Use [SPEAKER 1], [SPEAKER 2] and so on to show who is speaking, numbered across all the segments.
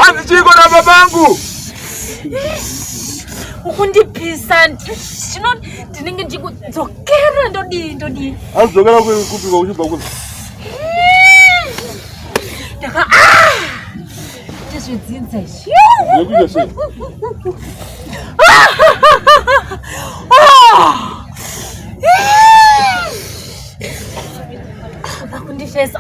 [SPEAKER 1] Anzichiko na babangu.
[SPEAKER 2] Ukundipisa ndino ndinenge ndikudzokera ndodi.
[SPEAKER 1] Anzokera kupi kwa kuchimba kuti.
[SPEAKER 2] Ndaka ndizvidzinza izvi.
[SPEAKER 1] Ndikuita sei?
[SPEAKER 2] Akundishesa.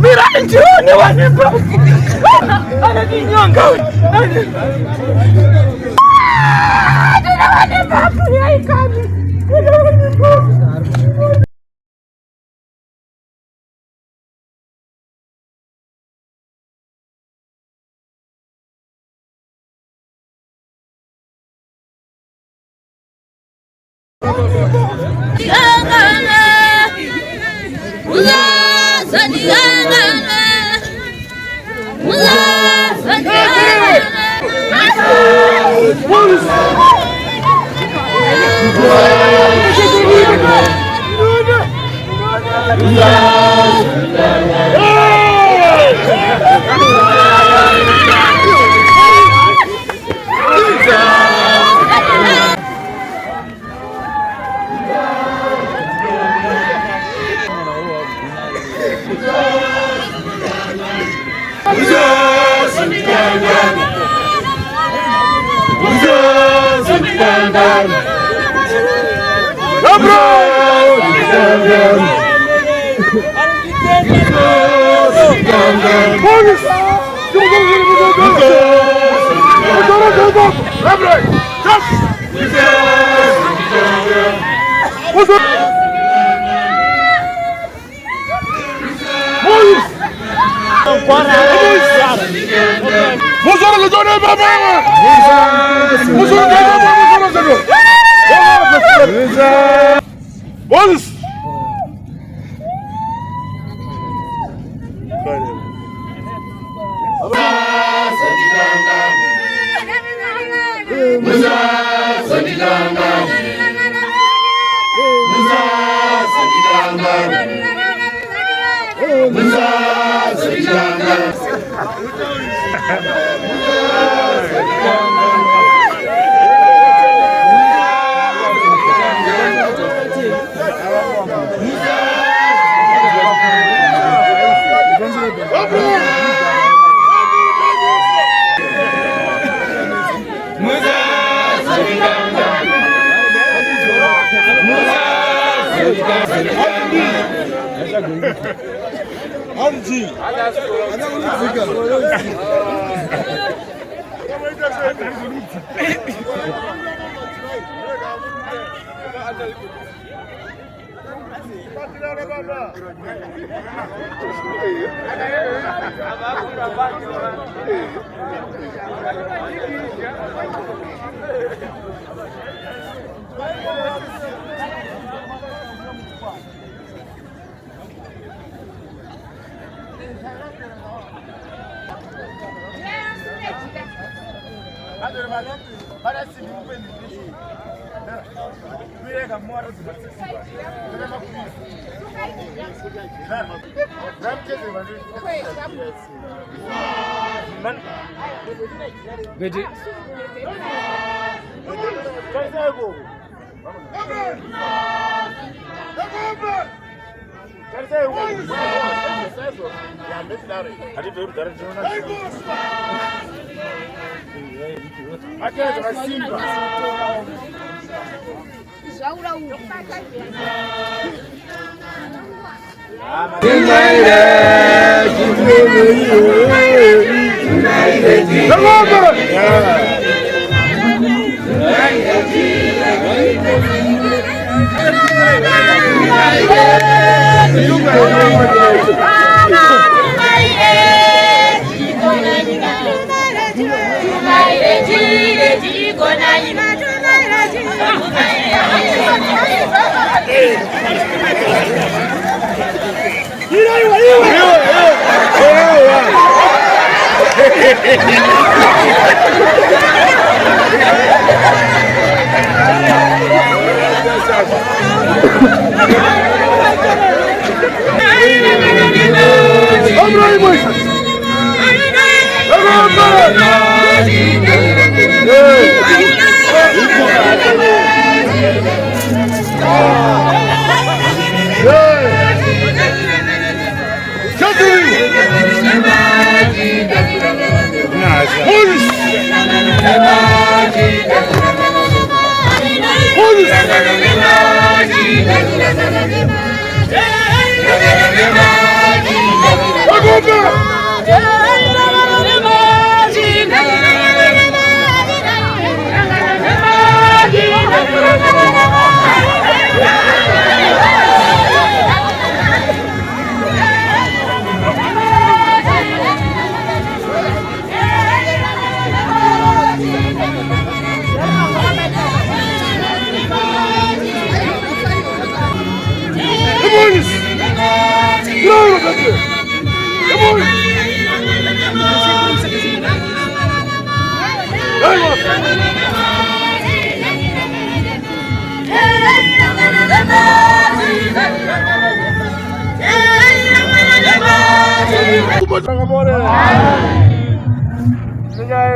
[SPEAKER 2] Mira njoni wanipa. Ananinyonga. Wanipa yai kami.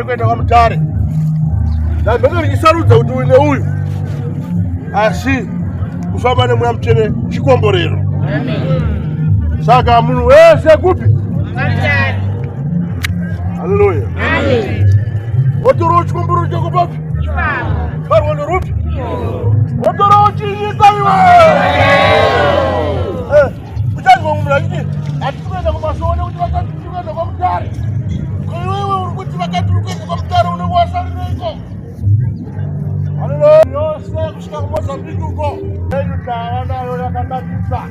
[SPEAKER 3] kwenda kwa mtare na mbona nisaruza utuine huyu asi kusoma ne mwamchere chikomborero saka munu wese kupi mtare. Haleluya, amen. Otoro chikomboro chako papi paro ndo rupi otoro chizaiwa utango mlaji atukwenda kwa masone kuti wakati kwa mtare. Wewe urikuti wakati urukwenda kwa mtare unawasali niko. Haleluya, yose kushika kwa Mozambique huko. Ndio tawana yule akatatisa.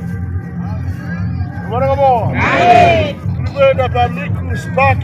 [SPEAKER 3] Bwana kama. Amen. Tukwenda kwa Miku Spark.